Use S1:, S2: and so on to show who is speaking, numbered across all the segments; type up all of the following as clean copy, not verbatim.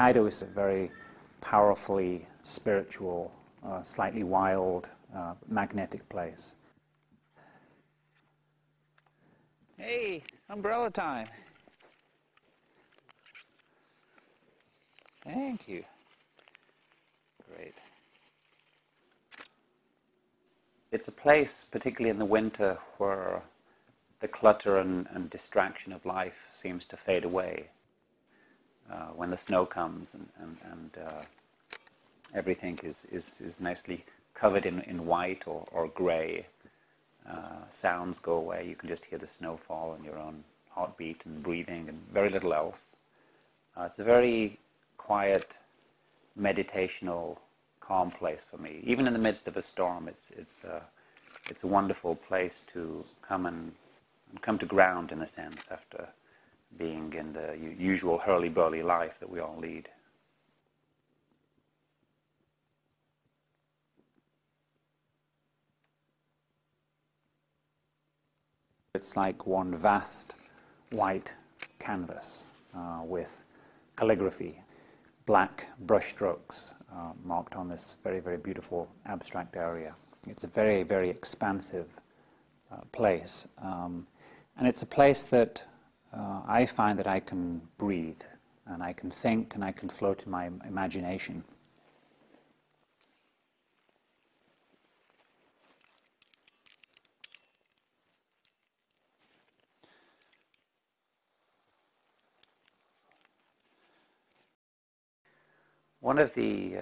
S1: Hokkaido is a very powerfully spiritual, slightly wild, magnetic place.
S2: Hey, umbrella time. Thank you. Great.
S1: It's a place, particularly in the winter, where the clutter and distraction of life seems to fade away. When the snow comes and everything is nicely covered in white or grey, sounds go away. You can just hear the snowfall and your own heartbeat and breathing and very little else. It's a very quiet, meditational, calm place for me. Even in the midst of a storm, it's a wonderful place to come to ground, in a sense, after being in the usual hurly-burly life that we all lead. It's like one vast white canvas with calligraphy, black brushstrokes marked on this very, very beautiful abstract area. It's a very, very expansive place. And it's a place that I find that I can breathe, and I can think, and I can float in my imagination. One of the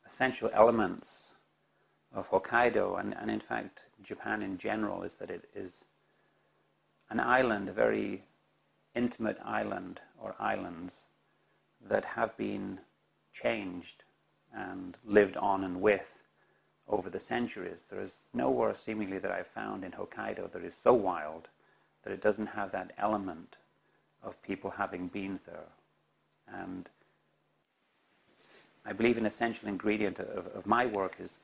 S1: essential elements of Hokkaido, and in fact Japan in general, is that it is an island, a very intimate island or islands that have been changed and lived on and with over the centuries. There is nowhere seemingly that I've found in Hokkaido that is so wild that it doesn't have that element of people having been there. And I believe an essential ingredient of my work is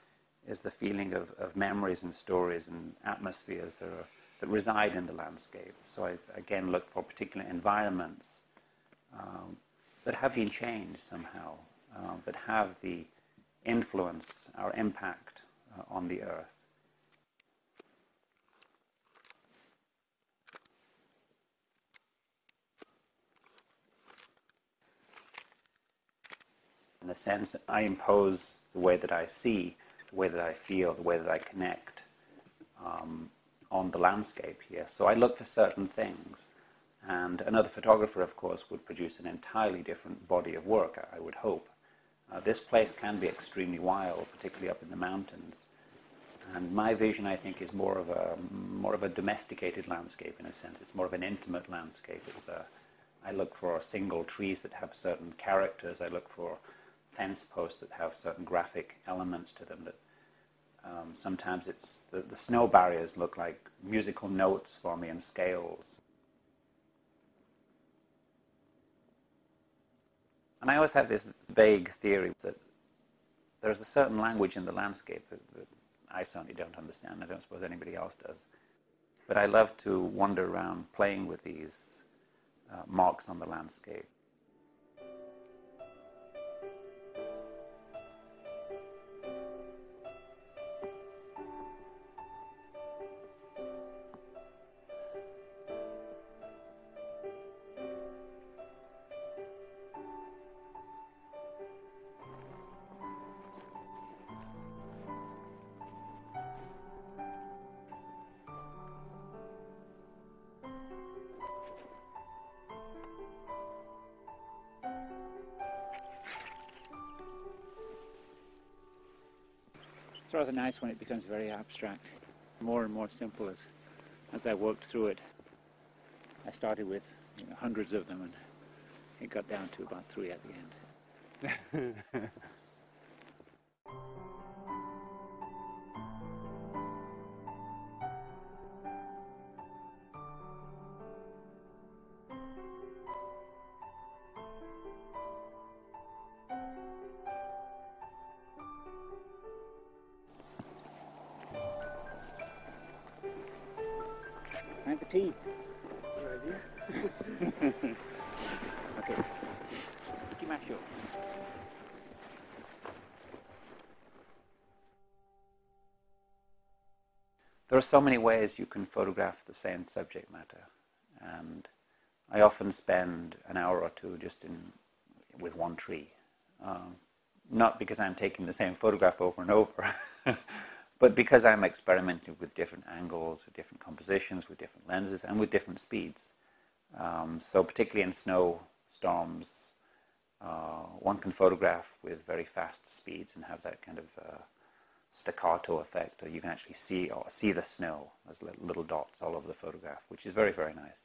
S1: the feeling of memories and stories and atmospheres that reside in the landscape. So I again look for particular environments that have been changed somehow, that have the influence or impact on the earth. In a sense, I impose the way that I see, the way that I feel, the way that I connect on the landscape here. So I look for certain things. And another photographer, of course, would produce an entirely different body of work, I would hope. This place can be extremely wild, particularly up in the mountains. And my vision, I think, is more of a domesticated landscape, in a sense. It's more of an intimate landscape. I look for single trees that have certain characters. I look for fence posts that have certain graphic elements to them. That sometimes the snow barriers look like musical notes for me and scales. And I always have this vague theory that there's a certain language in the landscape that I certainly don't understand. I don't suppose anybody else does. But I love to wander around playing with these marks on the landscape.
S2: It's rather nice when it becomes very abstract, more and more simple as I worked through it. I started with hundreds of them, and it got down to about 3 at the end. Time for tea.
S3: Good idea.
S2: Okay. ikimashou.
S1: There are so many ways you can photograph the same subject matter, and I often spend an hour or two just with one tree. Not because I'm taking the same photograph over and over, but because I'm experimenting with different angles, with different compositions, with different lenses, and with different speeds. So particularly in snowstorms, one can photograph with very fast speeds and have that kind of staccato effect, or you can actually see the snow as little dots all over the photograph, which is very, very nice.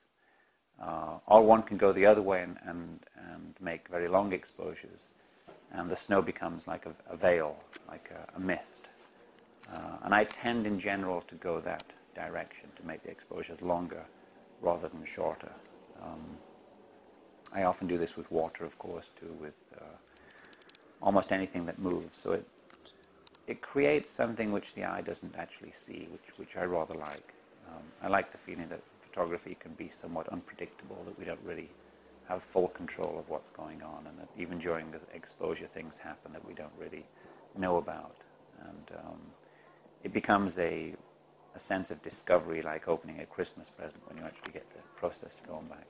S1: Or one can go the other way and make very long exposures, and the snow becomes like a veil, like a mist. And I tend in general to go that direction, to make the exposures longer rather than shorter. I often do this with water, of course, too, with almost anything that moves. So it creates something which the eye doesn't actually see, which I rather like. I like the feeling that photography can be somewhat unpredictable, that we don't really have full control of what's going on, and that even during the exposure things happen that we don't really know about. And it becomes a sense of discovery, like opening a Christmas present when you actually get the processed film back.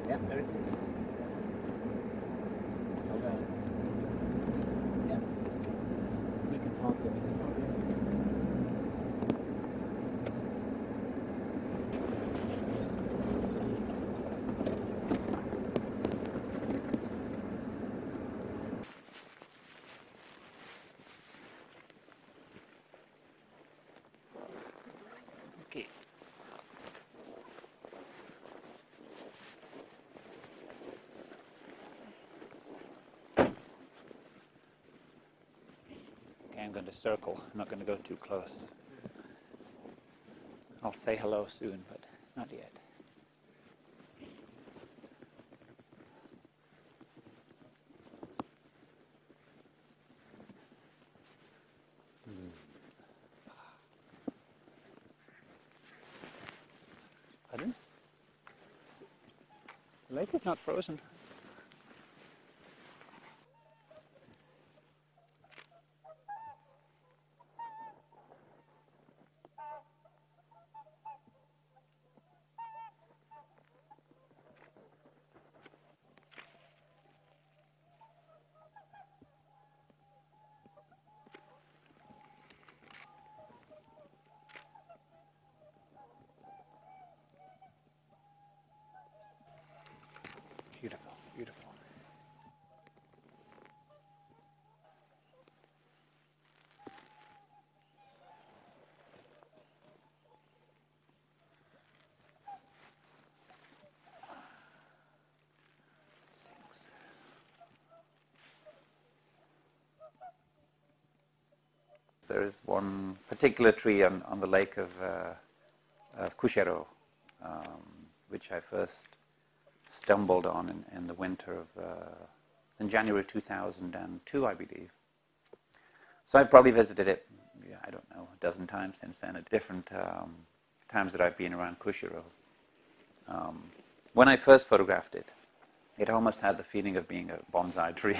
S2: Yeah, there it is. Hold on. Yeah. We can talk to it. Okay. I'm going to circle. I'm not going to go too close. I'll say hello soon, but not yet. Pardon? The lake is not frozen. Beautiful, beautiful.
S1: There is one particular tree on the lake of Kushiro, which I first stumbled on in the winter of in January 2002, I believe. So I've probably visited it, I don't know, a dozen times since then at different times that I've been around Kushiro. When I first photographed it, It almost had the feeling of being a bonsai tree.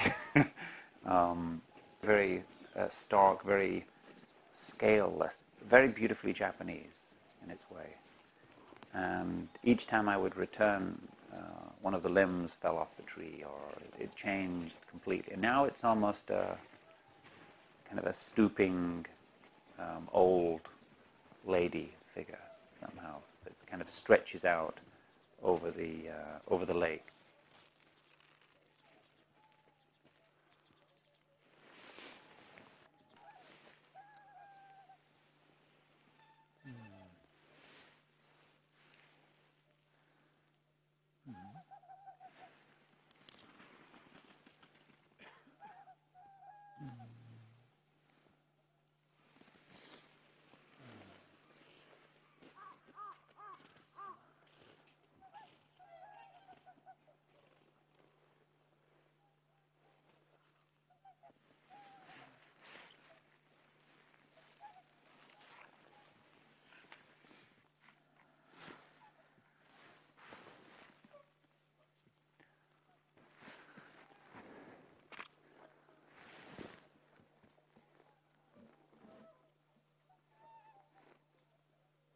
S1: Very stark, very scaleless, very beautifully Japanese in its way. And each time I would return, one of the limbs fell off the tree, or it changed completely. And now it's almost a kind of a stooping, old lady figure somehow. It kind of stretches out over the lake.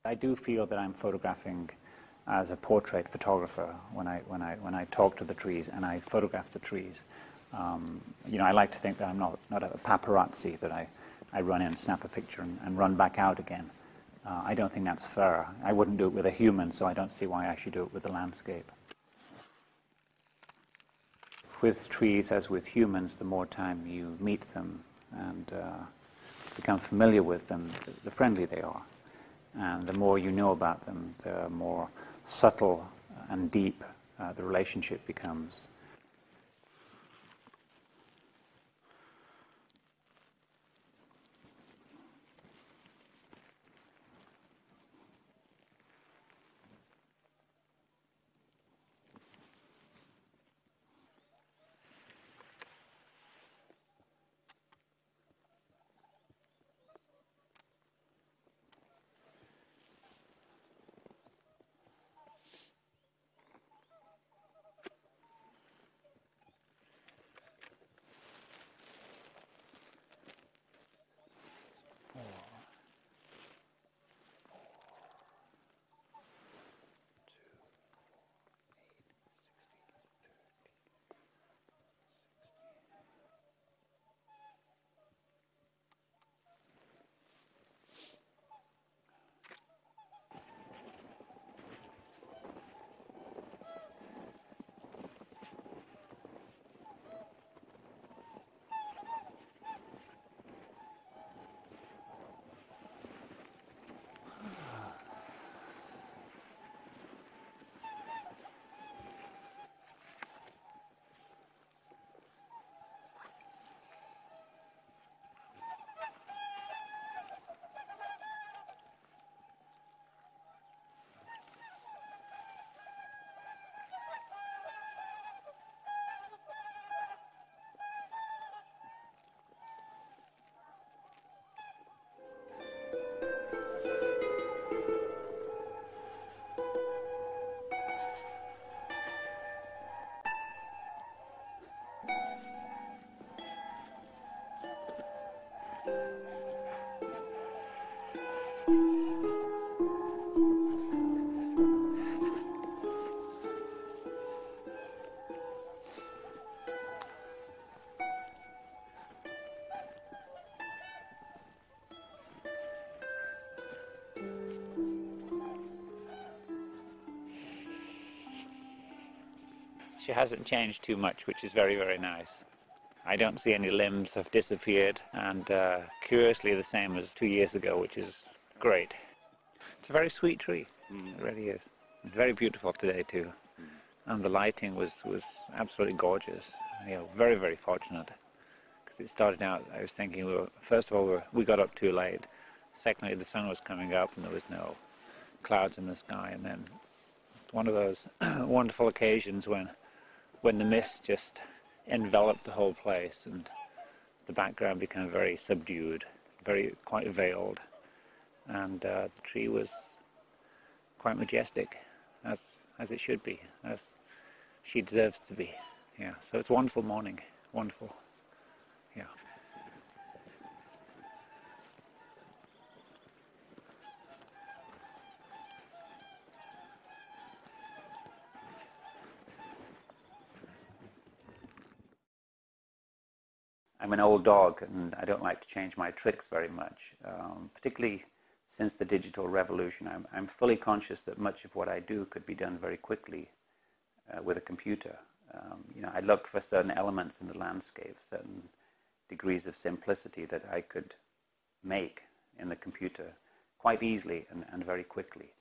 S1: I do feel that I'm photographing as a portrait photographer when I talk to the trees and I photograph the trees. I like to think that I'm not a paparazzi, that I run in, snap a picture, and run back out again. I don't think that's fair. I wouldn't do it with a human, so I don't see why I should do it with the landscape. With trees, as with humans, the more time you meet them and become familiar with them, the friendlier they are. And the more you know about them, the more subtle and deep the relationship becomes. She hasn't changed too much, which is very, very nice. I don't see any limbs have disappeared, and curiously the same as 2 years ago, which is great. It's a very sweet tree. It really is. Very beautiful today too. And the lighting was absolutely gorgeous. Very, very fortunate. Because it started out, I was thinking, first of all, we got up too late. Secondly, the sun was coming up and there was no clouds in the sky. And then one of those wonderful occasions when the mist just enveloped the whole place and the background became very subdued, quite veiled. And the tree was quite majestic, as it should be, as
S2: she deserves to be. Yeah, so it's a wonderful morning, wonderful. Yeah.
S1: I'm an old dog and I don't like to change my tricks very much, particularly since the digital revolution. I'm fully conscious that much of what I do could be done very quickly with a computer. I look for certain elements in the landscape, certain degrees of simplicity that I could make in the computer quite easily and very quickly.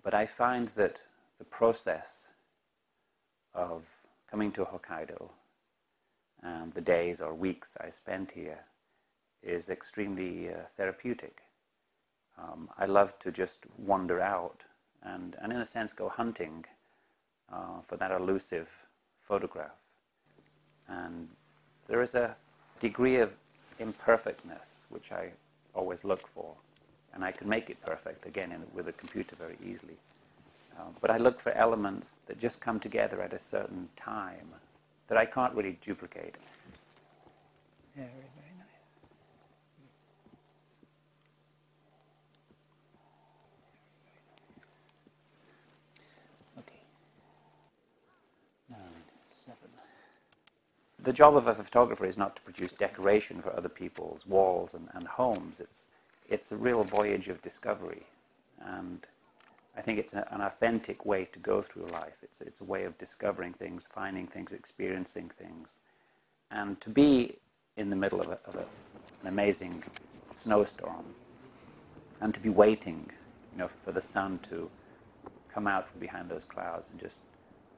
S1: But I find that the process of coming to Hokkaido, the days or weeks I spent here, is extremely therapeutic. I love to just wander out and in a sense go hunting for that elusive photograph. And there is a degree of imperfectness which I always look for, and I can make it perfect again with a computer very easily. But I look for elements that just come together at a certain time that I can't really duplicate. Very, very nice. Okay. 9, 7. The job of a photographer is not to produce decoration for other people's walls and homes. It's a real voyage of discovery, and I think it's an authentic way to go through life. It's a way of discovering things, finding things, experiencing things. And to be in the middle of an amazing snowstorm and to be waiting, for the sun to come out from behind those clouds and just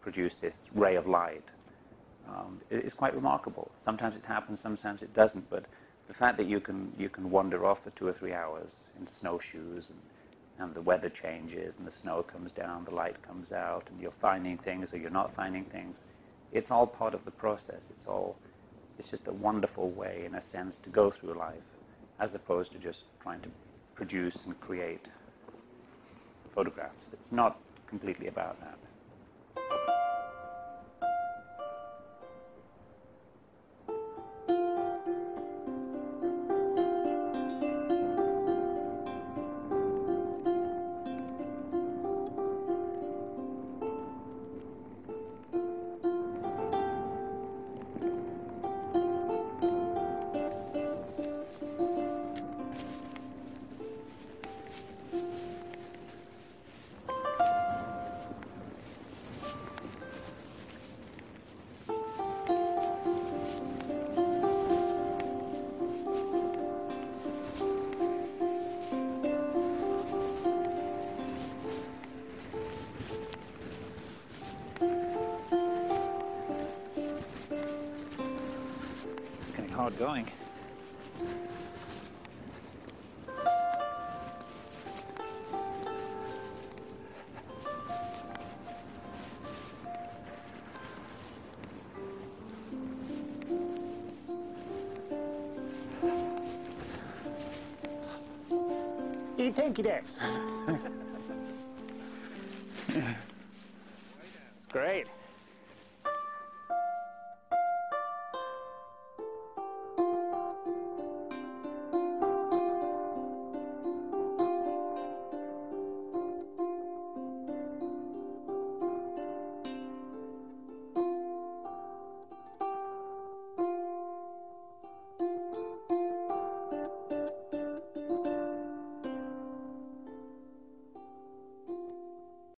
S1: produce this ray of light is quite remarkable. Sometimes it happens, sometimes it doesn't, but the fact that you can wander off for 2 or 3 hours in snowshoes and the weather changes and the snow comes down, the light comes out, and you're finding things or you're not finding things. It's all part of the process. It's just a wonderful way, in a sense, to go through life, as opposed to just trying to produce and create photographs. It's not completely about that.
S2: Hard going. Eat tanky decks. It's great.